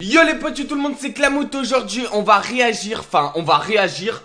Yo les potes, tout le monde, c'est Clamout. Aujourd'hui on va réagir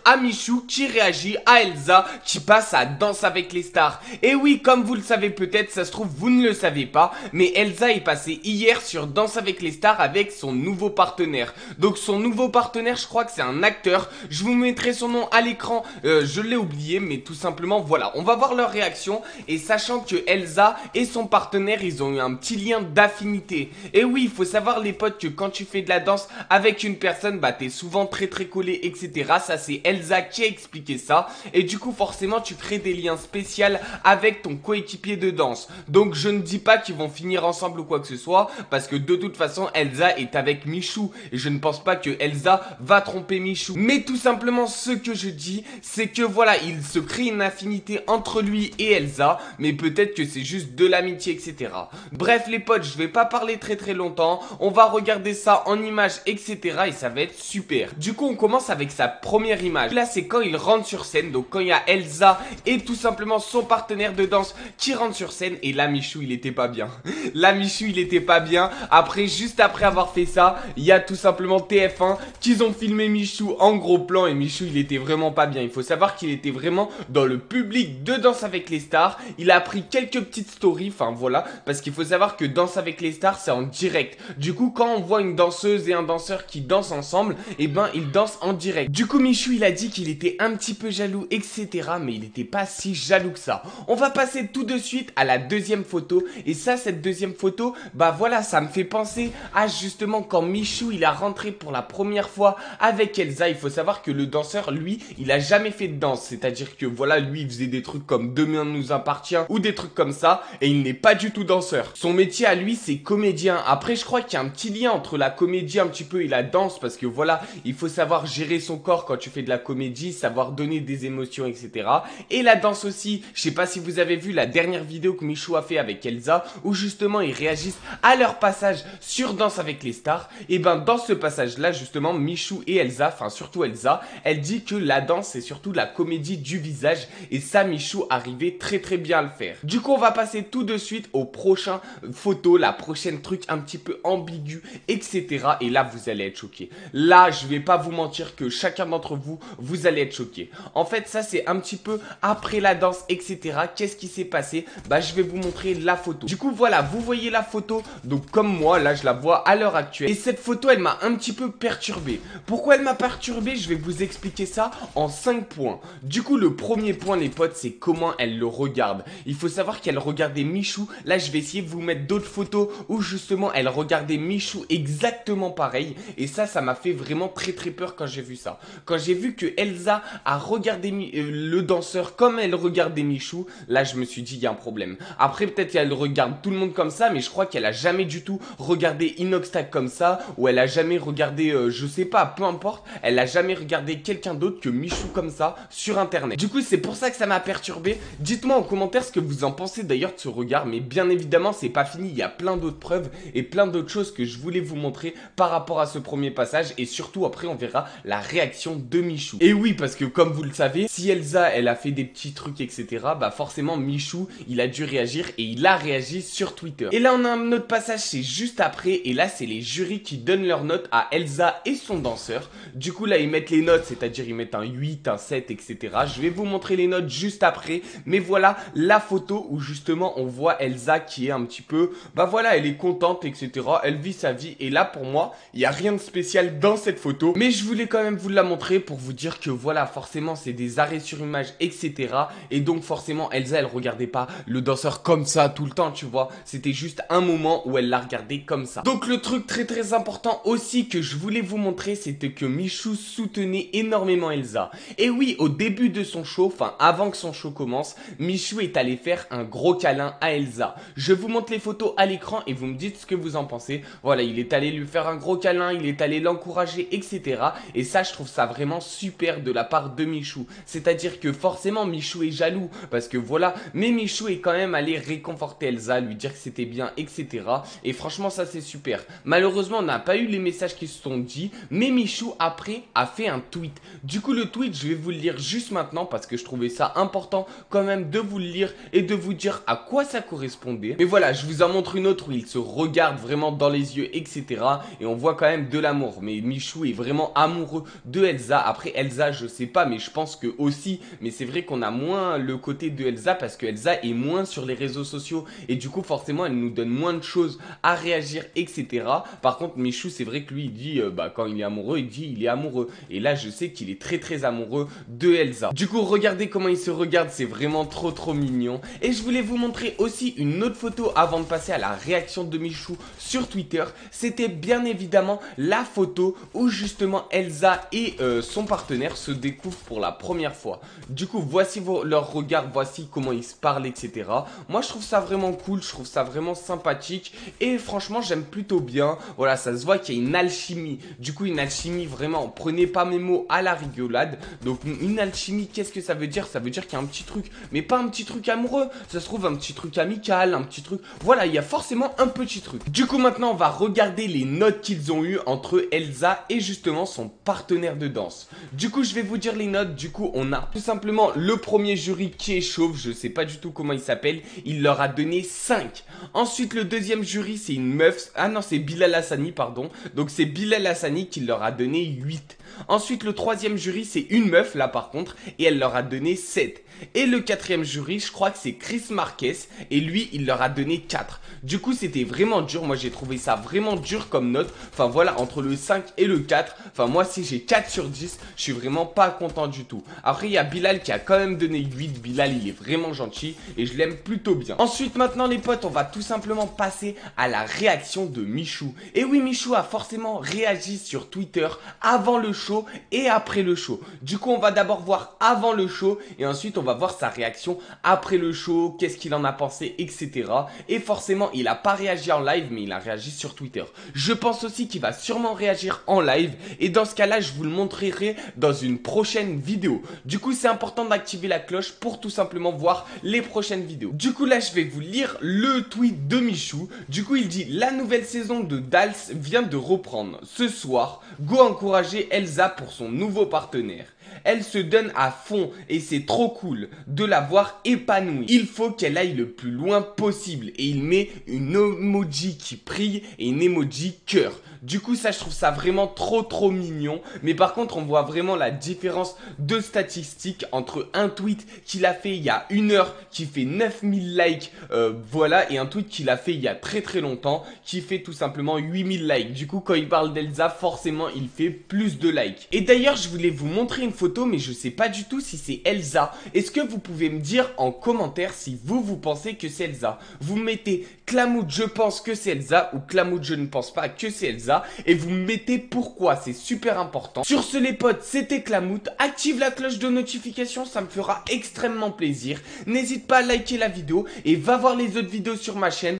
à Michou qui réagit à Elsa qui passe à Danse avec les stars. Et oui, comme vous le savez peut-être, ça se trouve vous ne le savez pas, mais Elsa est passée hier sur Danse avec les stars avec son nouveau partenaire. Donc son nouveau partenaire, je crois que c'est un acteur, je vous mettrai son nom à l'écran, je l'ai oublié, mais tout simplement voilà, on va voir leur réaction. Et sachant que Elsa et son partenaire, ils ont eu un petit lien d'affinité. Et oui, il faut savoir les potes que quand tu fais de la danse avec une personne, bah t'es souvent très collé, etc. Ça c'est Elsa qui a expliqué ça. Et du coup forcément tu crées des liens spéciaux avec ton coéquipier de danse. Donc je ne dis pas qu'ils vont finir ensemble ou quoi que ce soit, parce que de toute façon Elsa est avec Michou. Et je ne pense pas que Elsa va tromper Michou. Mais tout simplement ce que je dis, c'est que voilà, il se crée une affinité entre lui et Elsa. Mais peut-être que c'est juste de l'amitié, etc. Bref les potes, je vais pas parler très longtemps. On va regarder ça en images, etc. et ça va être super. Du coup on commence avec sa première image. Là c'est quand il rentre sur scène, donc quand il y a Elsa et tout simplement son partenaire de danse qui rentre sur scène. Et là Michou il était pas bien. Là Michou il était pas bien. Après, juste après avoir fait ça, il y a tout simplement TF1 qu'ils ont filmé Michou en gros plan. Et Michou il était vraiment pas bien. Il faut savoir qu'il était vraiment dans le public de Danse avec les stars. Il a pris quelques petites stories, enfin voilà, parce qu'il faut savoir que Danse avec les stars c'est en direct. Du coup quand on voit une danseuse et un danseur qui dansent ensemble, et ben ils dansent en direct. Du coup Michou il a dit qu'il était un petit peu jaloux, etc. mais il n'était pas si jaloux que ça. On va passer tout de suite à la deuxième photo. Et ça, cette deuxième photo, bah voilà, ça me fait penser à justement quand Michou il a rentré pour la première fois avec Elsa. Il faut savoir que le danseur, lui, il a jamais fait de danse. C'est-à-dire que voilà, lui il faisait des trucs comme Demain nous appartient ou des trucs comme ça, et il n'est pas du tout danseur. Son métier à lui c'est comédien. Après je crois qu'il y a un petit lien entre la comédie un petit peu et la danse, parce que voilà, il faut savoir gérer son corps quand tu fais de la comédie, savoir donner des émotions, etc. Et la danse aussi. Je sais pas si vous avez vu la dernière vidéo que Michou a fait avec Elsa, où justement ils réagissent à leur passage sur Danse avec les stars. Et ben dans ce passage là justement Michou et Elsa, enfin surtout Elsa, elle dit que la danse c'est surtout la comédie du visage. Et ça Michou arrivait très bien à le faire. Du coup on va passer tout de suite au prochain photo, la prochaine truc un petit peu ambigu, etc. Et là vous allez être choqués. Là je vais pas vous mentir que chacun d'entre vous, vous allez être choqués. En fait ça c'est un petit peu après la danse, etc. Qu'est-ce qui s'est passé? Bah je vais vous montrer la photo. Du coup voilà, vous voyez la photo. Donc comme moi là je la vois à l'heure actuelle. Et cette photo elle m'a un petit peu perturbé. Pourquoi elle m'a perturbé? Je vais vous expliquer ça en 5 points. Du coup le premier point les potes, c'est comment elle le regarde. Il faut savoir qu'elle regardait Michou. Là je vais essayer de vous mettre d'autres photos où justement elle regardait Michou exactement pareil. Et ça m'a fait vraiment très peur quand j'ai vu ça. Quand j'ai vu que Elsa a regardé le danseur comme elle regardait Michou, là je me suis dit il y a un problème. Après peut-être qu'elle regarde tout le monde comme ça, mais je crois qu'elle a jamais du tout regardé Inoxtag comme ça, ou elle a jamais regardé, je sais pas, peu importe, elle a jamais regardé quelqu'un d'autre que Michou comme ça sur internet. Du coup c'est pour ça que ça m'a perturbé. Dites-moi en commentaire ce que vous en pensez d'ailleurs de ce regard, mais bien évidemment c'est pas fini, il y a plein d'autres preuves et plein d'autres choses que je voulais vous montrer par rapport à ce premier passage. Et surtout après on verra la réaction de Michou. Et oui, parce que comme vous le savez, si Elsa elle a fait des petits trucs, etc., bah forcément Michou il a dû réagir, et il a réagi sur Twitter. Et là on a un autre passage, c'est juste après, et là c'est les jurys qui donnent leurs notes à Elsa et son danseur. Du coup là ils mettent les notes, c'est-à-dire ils mettent un 8, un 7, etc. Je vais vous montrer les notes juste après, mais voilà la photo où justement on voit Elsa qui est un petit peu, bah voilà, elle est contente, etc. Elle vit sa vie, et là pour moi il n'y a rien de spécial dans cette photo, mais je voulais quand même vous la montrer pour vous dire que voilà, forcément c'est des arrêts sur image, etc. Et donc forcément Elsa elle regardait pas le danseur comme ça tout le temps, tu vois. C'était juste un moment où elle l'a regardé comme ça. Donc le truc très important aussi que je voulais vous montrer, c'était que Michou soutenait énormément Elsa. Et oui, au début de son show, enfin avant que son show commence, Michou est allé faire un gros câlin à Elsa. Je vous montre les photos à l'écran et vous me dites ce que vous en pensez. Voilà, il est allé lui faire un gros câlin, il est allé l'encourager, etc. Et ça je trouve ça vraiment super de la part de Michou. C'est-à-dire que forcément Michou est jaloux, parce que voilà, mais Michou est quand même allé réconforter Elsa, lui dire que c'était bien, etc. Et franchement ça c'est super. Malheureusement on n'a pas eu les messages qui se sont dit, mais Michou après a fait un tweet. Du coup le tweet je vais vous le lire juste maintenant, parce que je trouvais ça important quand même de vous le lire et de vous dire à quoi ça correspondait. Mais voilà, je vous en montre une autre où il se regarde vraiment dans les yeux, etc. etc. Et on voit quand même de l'amour. Mais Michou est vraiment amoureux de Elsa. Après Elsa, je sais pas, mais je pense que aussi. Mais c'est vrai qu'on a moins le côté de Elsa parce que Elsa est moins sur les réseaux sociaux. Et du coup, forcément, elle nous donne moins de choses à réagir, etc. Par contre, Michou, c'est vrai que lui, il dit, quand il est amoureux, il dit il est amoureux. Et là, je sais qu'il est très très amoureux de Elsa. Du coup, regardez comment il se regarde, c'est vraiment trop mignon. Et je voulais vous montrer aussi une autre photo avant de passer à la réaction de Michou sur Twitter. C'était bien évidemment la photo où justement Elsa et son partenaire se découvrent pour la première fois. Du coup, voici leur regard, voici comment ils se parlent, etc. Moi, je trouve ça vraiment cool, je trouve ça vraiment sympathique. Et franchement, j'aime plutôt bien. Voilà, ça se voit qu'il y a une alchimie. Du coup, une alchimie vraiment, prenez pas mes mots à la rigolade. Donc, une alchimie, qu'est-ce que ça veut dire? Ça veut dire qu'il y a un petit truc, mais pas un petit truc amoureux. Ça se trouve un petit truc amical, un petit truc. Voilà, il y a forcément un petit truc. Du coup, maintenant, on va regarder les notes qu'ils ont eues entre Elsa et justement son partenaire de danse. Du coup, je vais vous dire les notes. Du coup, on a tout simplement le premier jury qui est chauve. Je sais pas du tout comment il s'appelle. Il leur a donné 5. Ensuite, le deuxième jury, c'est une meuf. Ah non, c'est Bilal Hassani, pardon. Donc, c'est Bilal Hassani qui leur a donné 8. Ensuite, le troisième jury, c'est une meuf, là par contre, et elle leur a donné 7. Et le quatrième jury, je crois que c'est Chris Marquez, et lui, il leur a donné 4. Du coup, c'était vraiment dur. Moi, j'ai trouvé ça vraiment dur comme note. Enfin, voilà, entre le 5 et le 4. Enfin, moi, si j'ai 4 sur 10, je suis vraiment pas content du tout. Après, il y a Bilal qui a quand même donné 8. Bilal, il est vraiment gentil, et je l'aime plutôt bien. Ensuite, maintenant, les potes, on va tout simplement passer à la réaction de Michou. Et oui, Michou a forcément réagi sur Twitter avant le show et après le show. Du coup, on va d'abord voir avant le show et ensuite on va voir sa réaction après le show, qu'est-ce qu'il en a pensé, etc. Et forcément, il n'a pas réagi en live, mais il a réagi sur Twitter. Je pense aussi qu'il va sûrement réagir en live et dans ce cas-là, je vous le montrerai dans une prochaine vidéo. Du coup, c'est important d'activer la cloche pour tout simplement voir les prochaines vidéos. Du coup, là, je vais vous lire le tweet de Michou. Du coup, il dit: la nouvelle saison de Dals vient de reprendre. Ce soir, go encourager Elsa pour son nouveau partenaire. Elle se donne à fond et c'est trop cool de la voir épanouie. Il faut qu'elle aille le plus loin possible. Et il met une emoji qui prie et une emoji cœur. Du coup, ça, je trouve ça vraiment trop mignon. Mais par contre, on voit vraiment la différence de statistiques entre un tweet qu'il a fait il y a 1 heure qui fait 9000 likes, voilà, et un tweet qu'il a fait il y a très longtemps qui fait tout simplement 8000 likes. Du coup, quand il parle d'Elsa, forcément, il fait plus de likes. Et d'ailleurs, je voulais vous montrer une photo, mais je sais pas du tout si c'est Elsa. Est-ce que vous pouvez me dire en commentaire si vous pensez que c'est Elsa? Vous mettez Clamout, je pense que c'est Elsa, ou Clamout, je ne pense pas que c'est Elsa, et vous me mettez pourquoi, c'est super important. Sur ce, les potes, c'était Clamout. Active la cloche de notification, ça me fera extrêmement plaisir. N'hésite pas à liker la vidéo et va voir les autres vidéos sur ma chaîne.